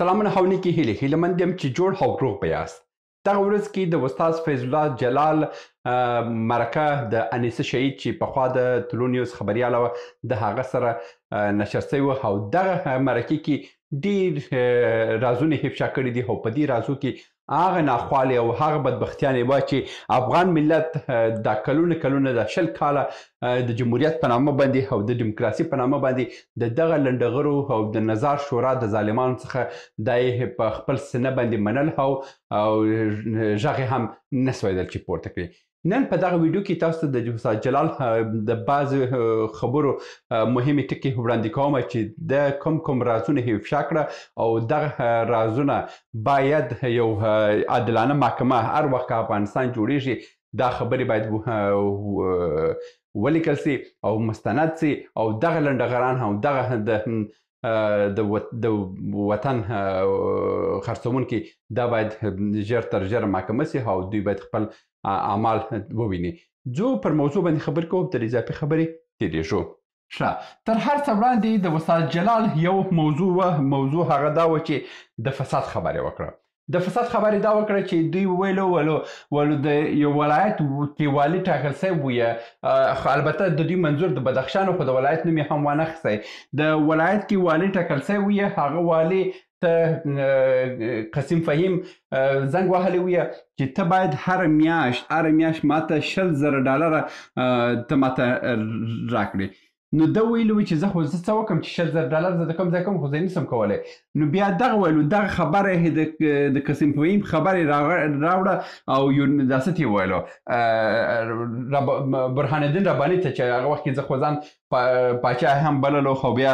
سلامونه هاونیکې هیله مند یم چې جوړ او روغ به یاست. دغه ورځ کې د استاد فیض الله جلال مرکه د انیسه شهید چې پخوا د طلوع نیوز خبریاله وه د هغه سره نشر سوی وه او دغه مرکې کې ډېر رازونه افشا کړي دي او په دې رازو کې هغه ناخوالې او هغه بدبختیانې وه چې افغان ملت دا کلونه د 20 کاله د جمهوریت په نامه باندې او د دیموکراسي په نامه باندې د دغه لنډغرو او د نظار شورا د ظالمانو څخه دا یې په خپل سینه باندې منل او غږ یې هم نه سویدل چې پورته کړي. نن په دغه ویډیو کې تاسو ته د استاد جلال د بعضې خبرو مهمې ټکي وړاندې کوم چې د کوم رازونه یې افشا کړه او دغه رازونه باید یو عادلانه محکمه هر وخت که افغانستان جوړیږي دا خبرې باید ولیکل سي او مستند سي او دغه لنډغران او دغه د وطن خرڅوونکي دا باید ژر تر ژره محکمه سي او دوی باید خپل اعمال وویني. جو پر موضوع باندې خبر کوم تر اضافي خبرې تیریږو. ښه تر هر څه وړاندې د استاد جلال یو موضوع هغه دا و چې د فساد خبرې وکړه. د فساد خبرې دا وکړه چې دوی ویلو د یو ولایت کې والي ټاکل سوی وي، البته د دوی منظور د بدخشان خو د ولایت نوم یې هم وانخیستی. د ولایت کې والي ټاکل سوی وي، هغه والي ته قسیم فهیم زنګ وهلی وي چې ته باید هر میاشت ماته $100,000 ته ماته راکړې. نو ده ویلي وي چې زه خو څه وکړم چې $100,000 زه د کوم ځای کوم خو زه نشم کولی. نو بیا دغه ویلو دغه خبره یې د قسیم فهیم خبرې راوړه او یو داسې یې ویلو برهان الدین رباني ته چې هغه وخت کې زه خو ځان پاچا هم بللو خو بیا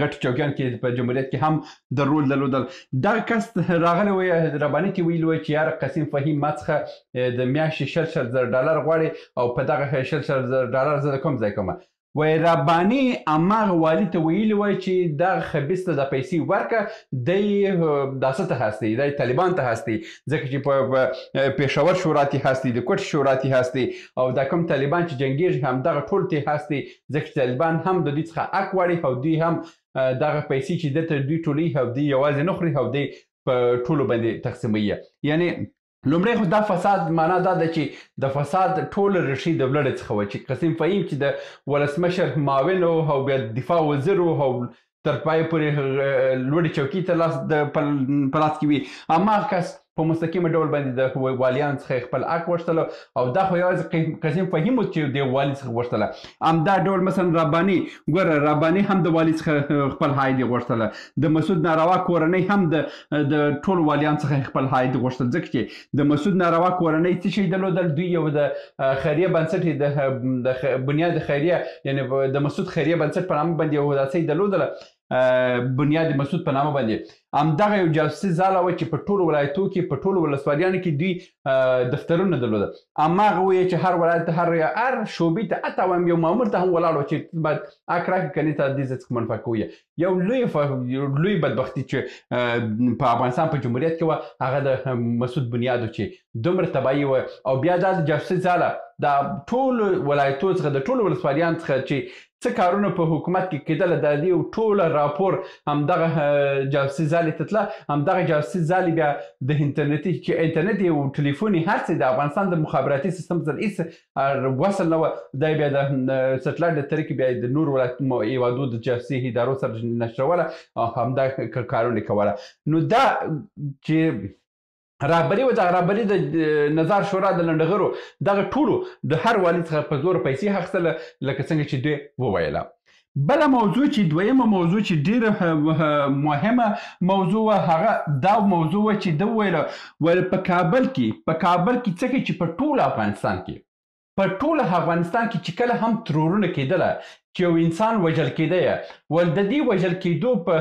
غټ چوکیان کې په جمهوریت کې هم د رول درلودل. دغه کس راغلی وی رباني ته ویلي وی چې یاره قسیم فهیم ما څخه د میاشتې $100,000 غواړي او په دغه $100,000 زه د کوم ځای کومه. وی رباني هماغه والي ته ویلي وی چې دغه خبیث ته د پیسې ورکړه، دی داسه ته هستی، دی طالبان ته هستی، ځکه چې په پېښور شورا کې هستی، د کوټ شورا کې هستی او دا کوم طالبان چې جنګیږي همدغه ټول ته هستی، ځکه چې طالبان هم د دوی څخه حق غواړي او دوی هم دغه پیسې چې دلته دوی ټولوي او دوی یوازې نه خوري او دوی په ټولو باندې تقسیموي. یعنې لومړی خو دا فساد معنا دا ده چې د فساد ټوله ریښې د بلډې څخه وه چې قسیم فهیم چې د ولسمشر معاون او بیا دفاع وزیر او تر پایه پورې لوړې چوکۍ ته په لاس کې وي، هماغه کس په مستقیمه ډول باندې د والیانو څخه خپل حق غوښتلو او دا خو یوازې قسیم فهیم چې د والي څخه غوښتله. همدا ډول مثلا رباني هم د والي څخه خپل حاید غوښتله، د مسعود ناروا کورنۍ هم د ټول والیانو څخه خپل حاید غوښتل، ځکه چې د مسعود ناروا کورنۍ څه شی درلودل، دوی یو د خیریه بنسټ د بنیاد خیریه یعنې د مسعود خیریه بنسټ په نامه باندې یو داسې درلودله بنیاد مسعود په نامه باندې. همدغه یو جاسوسي ځاله وه چې په ټولو ولایتو کې په ټولو ولسوالیانو کې دوی دفترونه درلوده. هماغه ویې چې هر ولایت هر شعبې ته حتی وایم یو مامور ته هم ولاړ وه چې باید حق راکړي که نه ته دې ځای څخه منفعه کوي. یو لوی بدبختي چې په افغانستان په جمهوریت کې وه هغه د مسعود بنیاد و چې دومره تباهي وه او بیا دا د جاسوسي ځاله دا ټولو ولایتو څخه د ټولو ولسوالیانو څخه چې څه کارونه په حکومت کې کېدله د دې ټوله راپور همدغه جاسوسي ځالې ته تله. همدغه جاسوسي ځالې بیا د انټرنټ یو ټلیفون هر څه د افغانستان د مخابراتي سیستم سره هېڅ وصل نه وه، دا بیا د سټلایټ د طریقې بیا د نورو هېوادو د جاسوسي ادارو سره نشروله او همدا کارونه کوله. نو دا چې رهبري و دغه رهبري د نظار شورا د لنډغرو دغه ټولو د هر والي څخه په زور پیسې اخیستله لکه څنګه چې دوی وویله. بله موضوع چې دویمه موضوع چې ډېره مهمه موضوع وه هغه دا موضوع وه چې ده وویله په کابل کې څه کوي چې په ټول افغانستان کې چې کله هم ترورونه کېدله چې یو انسان وژل کېده ول د دې وژل کېدو په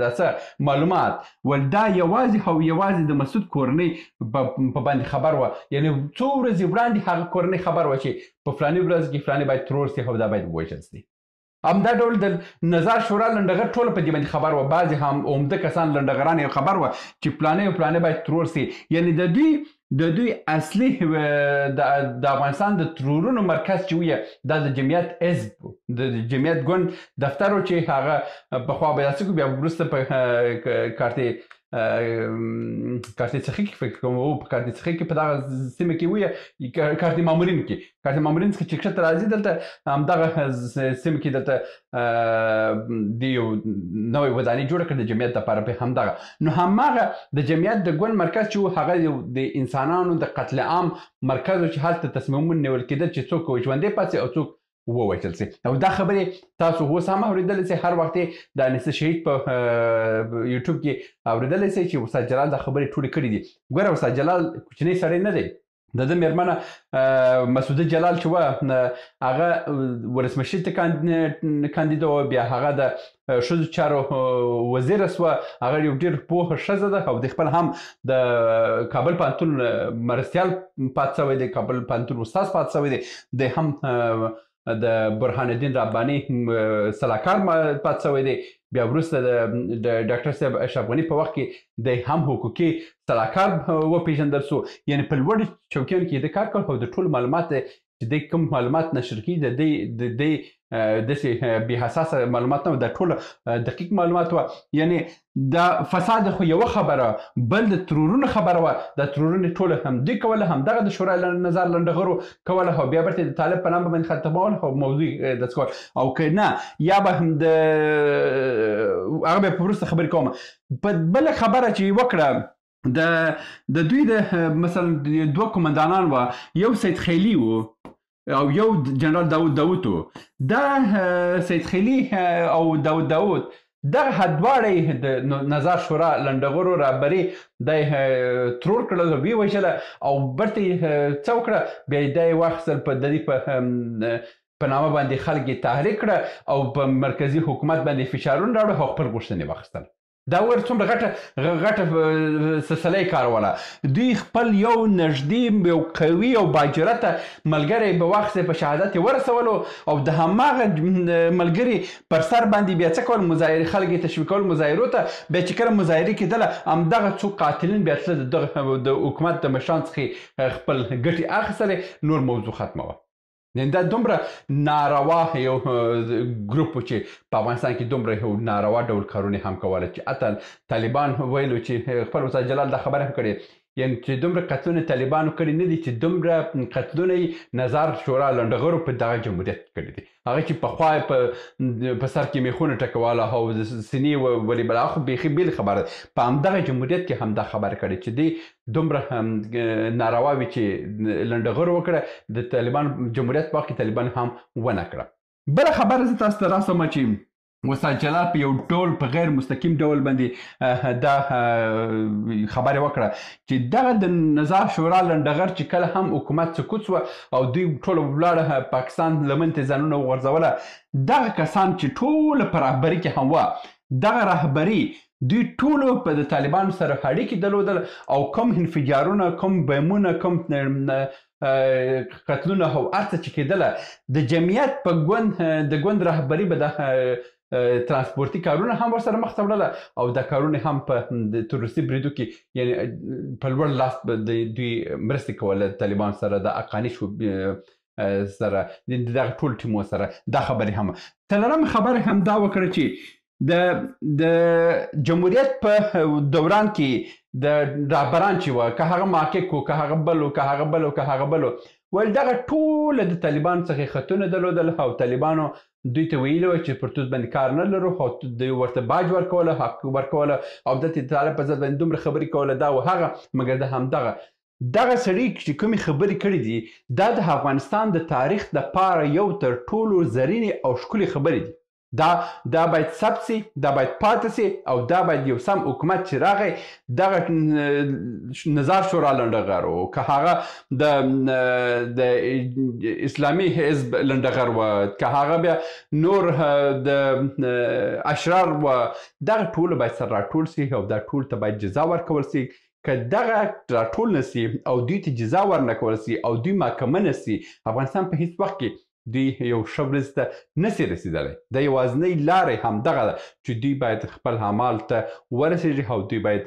داسه معلومات ول دا یوازې د مسعود کورنۍ په باندې خبر وه، یعنې څو ورځې وړاندې هغه کورنۍ خبر وه چې په فلاني ورځ کې فلاني باید ترور سي او دا باید ووژل سي. همدا ډول د نظار شورا لنډغر ټول په دې باندې خبر و، بعضې هم عمده کسان لنډغران یې خبر و چې پلانې او پلانې باید ترور سي. یعنی د دوی اصلي د افغانستان د ترورونو مرکز چې ویه دا د جمعیت حزب د جمعیت ګوند دفتر و چې هغه پخوا به داسې کو، بیا وروسته په کارتې څخه کې فکر کوم په کارتې څخه کې په دغه سیمه کې ویه کارتې مامورین څخه چې کښته راځي دلته همدغه سیمه کې دلته د یو نوې ودانۍ جوړه کړه د جمعیت دپاره په همدغه. نو هماغه د جمعیت د ګوند مرکز چې و هغه د انسانانو د قتل عام مرکز و چې هلته تصمیمونه نیول کېدل چې څوک ژوندی پاتې او څوک ووژل سي. او دا خبرې تاسو اوس هم اورېدلی سئ، هر وخت د انیسه شهید په یوټیوب کې اورېدلی سئ چې استاد جلال دا خبرې ټولې کړي دي. ګوره استاد جلال کوچنی سړی نه دی، د ده مېرمنه مسعوده جلال چې وه هغه ولسمشر ته کاندیده وه، بیا هغه د ښځو چارو وزیره سوه، هغه یو ډېر پوهه ښځه ده او د خپل هم د کابل پوهنتون مرستیال پاتې شوی دی، کابل پوهنتون استاد پاتې شوی دی، د هم د برهان الدین رباني سلاکار پاتې شوی دی، بیا وروسته د ډاکټر صاحب اشرف غني په وخت کې د هم حقوقي سلاکار وپېژندل سو. یعنی په لوړو چوکیانو کې د کار کول او د ټولو معلومات چې د کوم معلومات نشر کړي د دې داسې بې حساسه معلومات نه وو، دا ټوله دقیق معلومات وه. یعنی دا فساد خو یوه خبره، بل د ترورونو خبره وه. دا ترورونه ټوله هم دوی کوله، همدغه د شورای نظار لنډغرو کوله او بیا برته د طالب په نامه باندې ختمول او موضوع داسې کول. او که نه یا به هم د هغه به په وروسته خبرې کوم. بله خبره چې وکړه د دوی د مثلا دوه قمندانان وه، یو سید خیلي و او یو جنرال داود و. دا سید خیلي او داود دغه دواړه د نظار شورا لنډغرو رهبري دا ترور کړل او ویې وژله او برته څه وکړه، بیا یې دا یې واخیستل په د دې په نامه باندې خلک یې تحریک کړه او په مرکزي حکومت باندې فشارونه راوړه او خپل غوښتنې واخیستل. دا ور څومره غټه سلسله یې کاروله. دوی خپل یو نږدې یو قوي او باجرته ملګری به واخیستی، په شهادت یې ورسولو او د هماغه ملګري پر سر باندې بیا څه کول، مظاهرې خلک یې تشویق کول مظاهرو ته. بیا چې کله مظاهرې کېدله همدغه څو قاتلین بیا تله د حکومت د مشران څخه خپل ګټې اخیستلې، نور موضوع ختمه وه. دا دومره ناروا یو ګروپ و چې په افغانستان کې دومره یو ناروا ډول کارونه هم کوله چې حتی طالبان ویلو چې خپل استاد جلال دا خبره هم کړې، یعنی چې دومره قتلونه طالبانو کړي نه دي چې دومره قتلونه یې نظار شورا لنډغرو په دغه جمهوریت کړي دي. هغه چې پخوا په سر کې میخونه ټکواله او د سینې ولې بلا خو بیخي بېل خبره ده. په همدغه جمهوریت کې هم دا خبره کړې چې دی دومره ناروا وي چې لنډغرو وکړه، د طالبان جمهوریت په وخت کې طالبان هم ونه کړه. بله خبره زه تاسو ته راسومه چې استاد جلال په یو ډول په غیر مستقیم ډول باندې دا خبره وکړه چې دغه د نظار شورا لنډغر چې کله هم حکومت سقوط شوه او دوی ټوله ولاړه پاکستان لمن ته ځانونه وغورځوله، دغه کسان چې ټوله په رهبري کې هم وه، دغه رهبري دوی ټولو په د طالبانو سره اړیکې درلودل او کوم انفجارونه، کوم بمونه، کوم قتلونه او هر څه چې کېدله د جمعیت په ګوند رهبري به د ترانسپورتي کارونه هم ورسره مخ ته وړله او دا کارونه هم په د تروریستي بریدو کې یعنی په لوړ لاس د دوی مرستې کوله طالبان سره، د افغاني سره، دغه ټول ټیمو سره. دا خبرې هم څلورم خبره هم دا وکړه چې د جمهوریت په دوران کې د رهبران چې وه، که هغه محقق و، که هغه بل و، که هغه بل و، که هغه بل و، ول دغه ټوله د طالبانو څخه خطونه درلودل او طالبانو دوی ته ویلي وه چې پرتوس باندې کار نه لرو او دوی ورته باج ورکوله، حق ورکوله او دلته د طالب په ضد باندې دومره خبرې کوله دا و هغه. مګر د همدغه سړي چې کومې خبرې کړې دي دا د افغانستان د تاریخ دپاره یو تر ټولو زرینې او ښکلې خبرې دي. دا باید ثبت سي، دا باید پاتې سي او دا باید یو سم حکومت چې راغی دغه نظار شورا لنډغر و، که هغه د اسلامي حزب لنډغر و، که هغه بیا نور د اشرار و، دغه ټول باید سره راټول سي او دا ټول ته باید جزا ورکول سي. که دغه راټول نه سي او دوی ته جزا ورنکول سي او دوی محکمه نه سي، افغانستان په هیڅ وخت کې دوی یو ښه ورځ ته نسي رسېدلی. د یوازینۍ لارې همدغه ده چې دوی باید خپل اعمال ته ورسېږي او دوی باید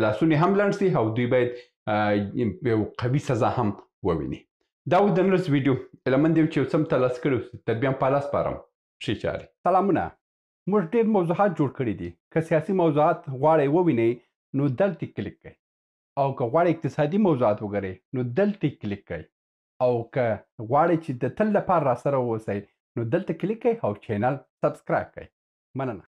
لاسونه هم لنډ سي او دوی باید یو قوي سزا هم وویني. دا و د نن ورځ ویډیو. هیله مند یم چې یو څه مو ترلاسه کړي اوسئ. تر بیا هم په الله سپارم. ښې چارې. سلامونه. موږ ډېر موضوعات جوړ کړي دي. که سیاسي موضوعات غواړئ ووینئ نو دلته کلیک کړئ. او که غواړئ اقتصادي موضوعات وګورئ نو دلته کلیک کړئ. او که غواړئ چې د تل لپاره راسره واوسئ نو دلته کلیک کړئ او چینل سبسکرایب کړئ. مننه.